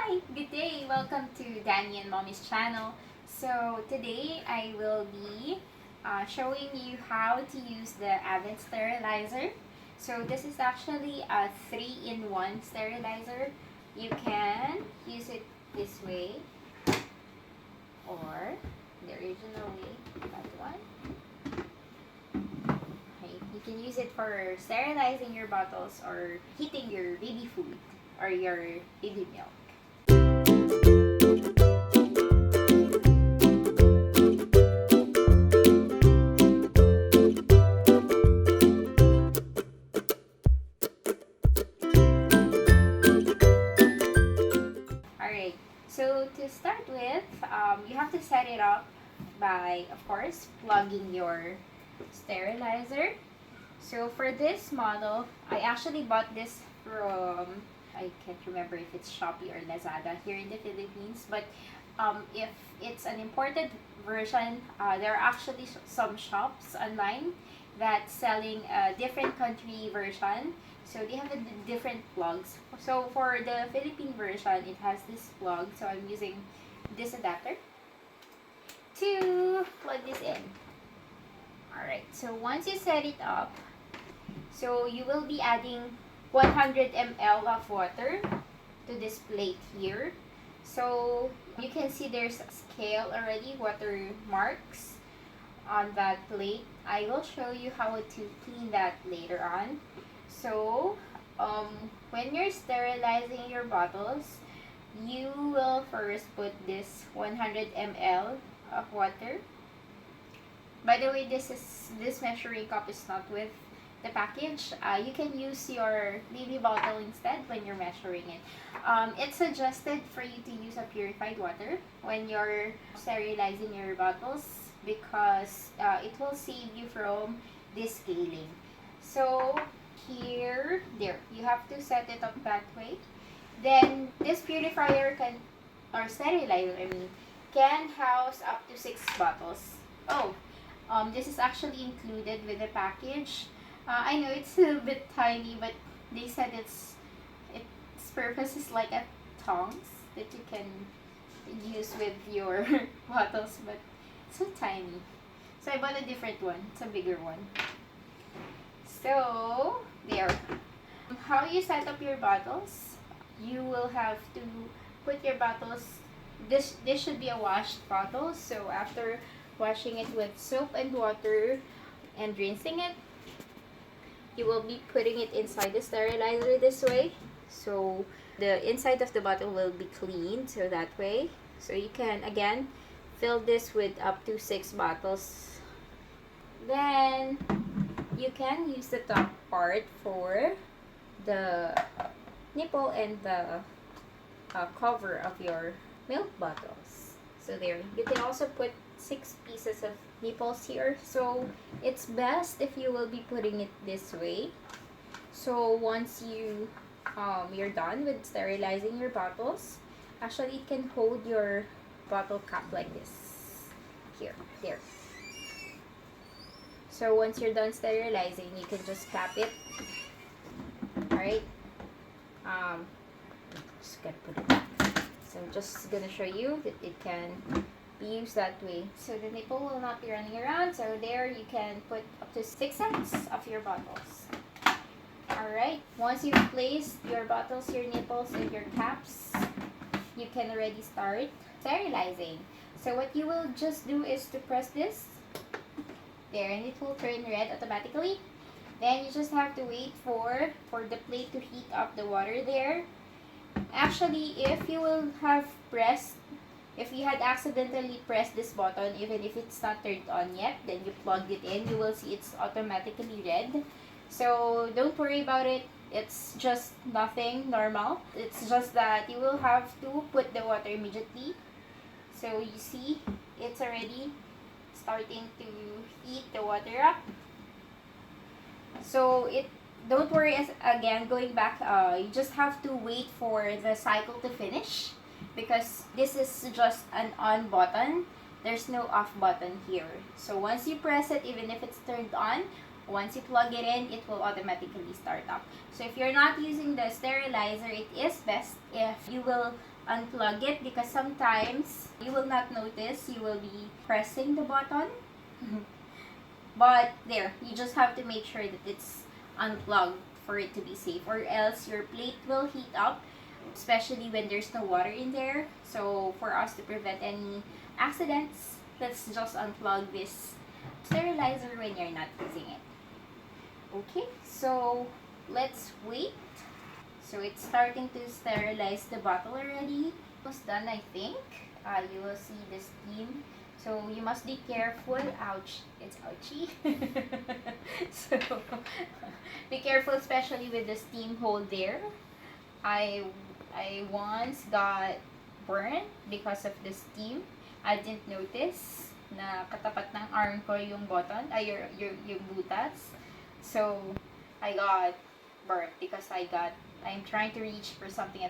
Hi, good day. Welcome to Danny and Mommy's channel. So today I will be showing you how to use the Avent sterilizer. So this is actually a 3-in-1 sterilizer. You can use it this way or the original way, that one. Okay. You can use it for sterilizing your bottles or heating your baby food or your baby milk. Alright, so to start with, you have to set it up by, of course, plugging your sterilizer. So for this model, I actually bought this from, I can't remember if it's Shopee or Lazada here in the Philippines, but if it's an imported version, there are actually some shops online that's selling a different country version. So they have different plugs. So for the Philippine version, it has this plug. So I'm using this adapter to plug this in. Alright, so once you set it up, so you will be adding 100 ml of water to this plate here. So you can see there's a scale already, water marks on that plate. I will show you how to clean that later on. So when you're sterilizing your bottles, you will first put this 100 ml of water. By the way, this measuring cup is not with the package. You can use your baby bottle instead when you're measuring it. It's suggested for you to use a purified water when you're sterilizing your bottles because it will save you from this scaling. So there, you have to set it up that way. Then this purifier or sterilizer, can house up to 6 bottles. This is actually included with the package. I know it's a bit tiny, but they said its purpose is like a tongs that you can use with your bottles, but it's so tiny. So I bought a different one. It's a bigger one. So there. How you set up your bottles? You will have to put your bottles. This should be a washed bottle. So after washing it with soap and water and rinsing it, you will be putting it inside the sterilizer this way. So the inside of the bottle will be cleaned, so that way. So you can again fill this with up to 6 bottles. Then you can use the top part for the nipple and the cover of your milk bottles. So there, you can also put 6 pieces of nipples here. So it's best if you will be putting it this way. So once you're done with sterilizing your bottles, actually it can hold your bottle cap like this. There. So once you're done sterilizing, you can just cap it. Alright. Just gonna put it back. So I'm just gonna show you that it can be used that way. So the nipple will not be running around. So there you can put up to 6 sets of your bottles. Alright. Once you've placed your bottles, your nipples, and your caps, you can already start sterilizing. So what you will just do is to press this there, and it will turn red automatically. Then you just have to wait for the plate to heat up the water there. Actually, if you had accidentally pressed this button, even if it's not turned on yet, then you plugged it in, you will see it's automatically red. So don't worry about it. It's just nothing normal. It's just that you will have to put the water immediately. So you see, it's already starting to heat the water up. So don't worry, again, going back, you just have to wait for the cycle to finish because this is just an on button. There's no off button here. So once you press it, even if it's turned on, once you plug it in, it will automatically start up. So if you're not using the sterilizer, it is best if you will unplug it because sometimes you will not notice. You will be pressing the button. But there, you just have to make sure that it's unplugged for it to be safe, or else your plate will heat up, especially when there's no water in there. So for us to prevent any accidents, let's just unplug this sterilizer when you're not using it. Okay, so let's wait. So it's starting to sterilize the bottle already. Almost done, I think. You will see the steam. So you must be careful. Ouch, it's ouchy. So be careful, especially with the steam hole there. I once got burned because of the steam. I didn't notice na katapat ng arm ko yung button, yung butas. So I got burnt because I'm trying to reach for something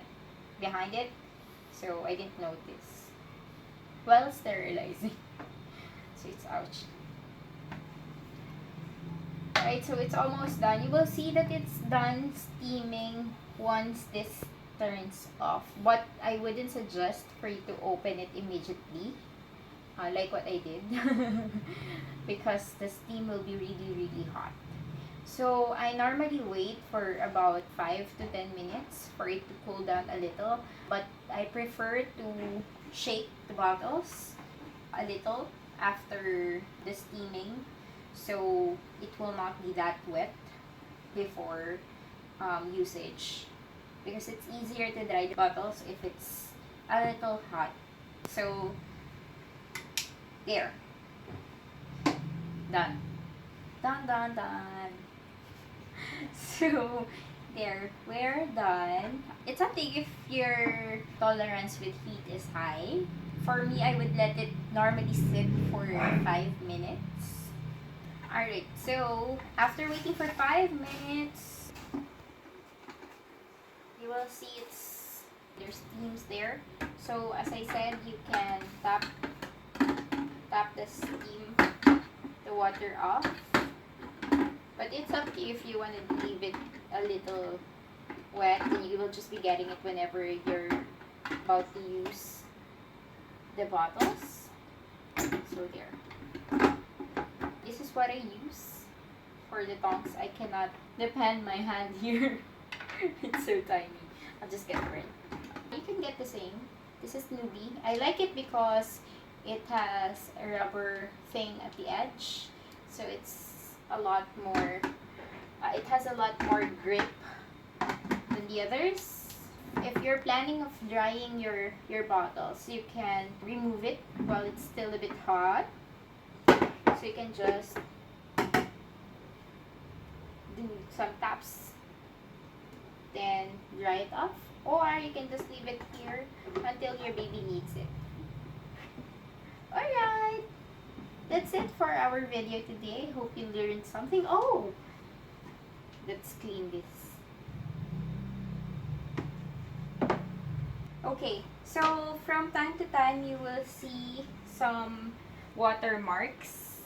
behind it. So I didn't notice while sterilizing. So it's ouch. Alright, so it's almost done. You will see that it's done steaming once this turns off. But I wouldn't suggest for you to open it immediately, like what I did, because the steam will be really, really hot. So I normally wait for about 5 to 10 minutes for it to cool down a little. But I prefer to shake the bottles a little after the steaming, so it will not be that wet before usage, because it's easier to dry the bottles if it's a little hot. So there, done. So there, we're done. It's something if your tolerance with heat is high. For me, I would let it normally sit for 5 minutes. Alright, so after waiting for 5 minutes, you will see there's steams there. So as I said, you can tap the steam, the water off. But it's up to you if you want to leave it a little wet, and you will just be getting it whenever you're about to use the bottles. So there. This is what I use for the tongs. I cannot depend my hand here. It's so tiny. I'll just get rid. You can get the same. This is newbie. I like it because it has a rubber thing at the edge. So it's a lot more, it has a lot more grip than the others. If you're planning of drying your bottles, you can remove it while it's still a bit hot. So you can just do some taps, then dry it off, or you can just leave it here until your baby needs it. Alright, that's it for our video today. Hope you learned something. Oh, let's clean this. Okay, so from time to time you will see some water marks,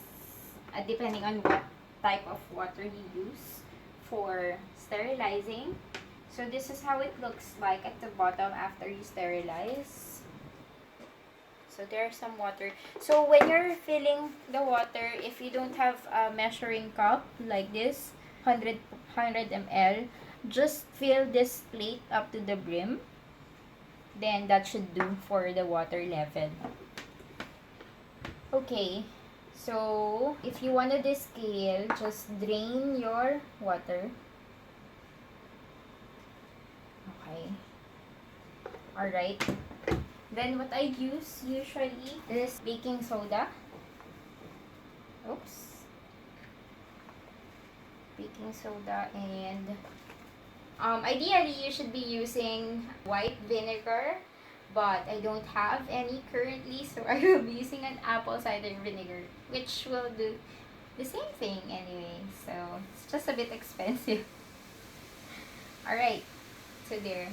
depending on what type of water you use for sterilizing. So this is how it looks like at the bottom after you sterilize. So there's some water. So when you're filling the water, if you don't have a measuring cup like this, 100 ml, just fill this plate up to the brim. Then that should do for the water level. Okay, so if you wanted this scale, just drain your water. Okay. Alright. Then what I use usually is baking soda. Oops. Baking soda, and ideally you should be using white vinegar, but I don't have any currently, so I will be using an apple cider vinegar, which will do the same thing anyway, so it's just a bit expensive. Alright, so there.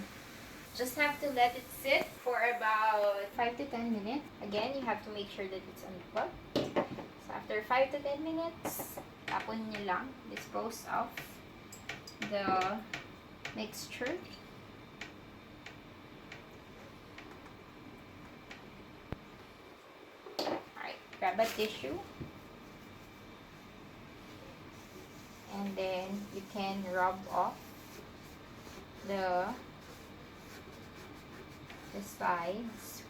Just have to let it sit for about 5 to 10 minutes. Again, you have to make sure that it's unplugged. So after 5 to 10 minutes, tapon nyo lang, dispose of the mixture. grab a tissue. And then you can rub off the sides.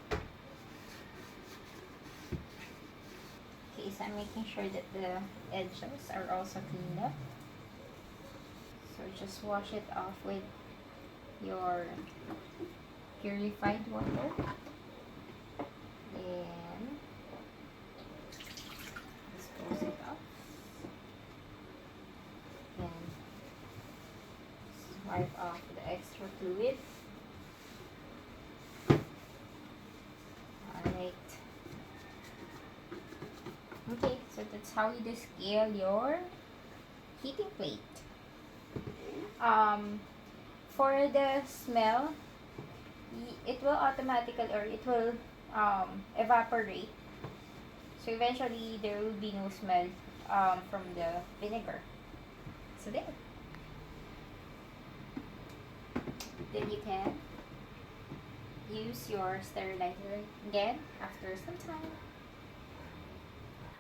Okay, so I'm making sure that the edges are also cleaned up. So just wash it off with your purified water. Then dispose it off. And wipe off the extra fluid. Alright. Okay, so that's how you descale your heating plate. For the smell, it will automatically, or it will evaporate. So eventually there will be no smell from the vinegar. So there. Then you can use your sterilizer again after some time.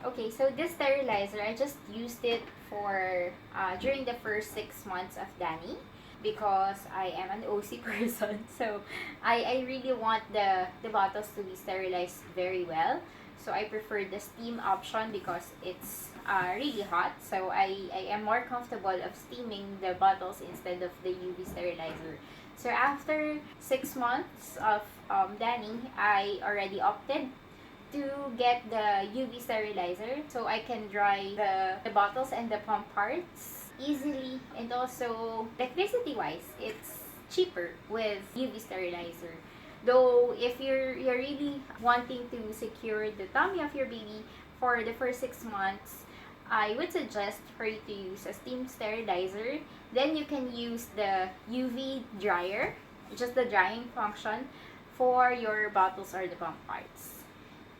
Okay, so this sterilizer, I just used it for during the first 6 months of Danny, because I am an OC person. So I really want the bottles to be sterilized very well. So I prefer the steam option because it's really hot. So I am more comfortable of steaming the bottles instead of the UV sterilizer. So after 6 months of Danny, I already opted to get the UV sterilizer so I can dry the bottles and the pump parts easily, and also electricity wise it's cheaper with UV sterilizer. Though if you're really wanting to secure the tummy of your baby for the first 6 months, I would suggest for you to use a steam sterilizer. Then you can use the UV dryer, just the drying function, for your bottles or the pump parts.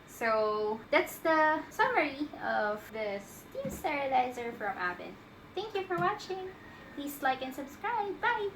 So that's the summary of the steam sterilizer from Avent. Thank you for watching. Please like and subscribe. Bye!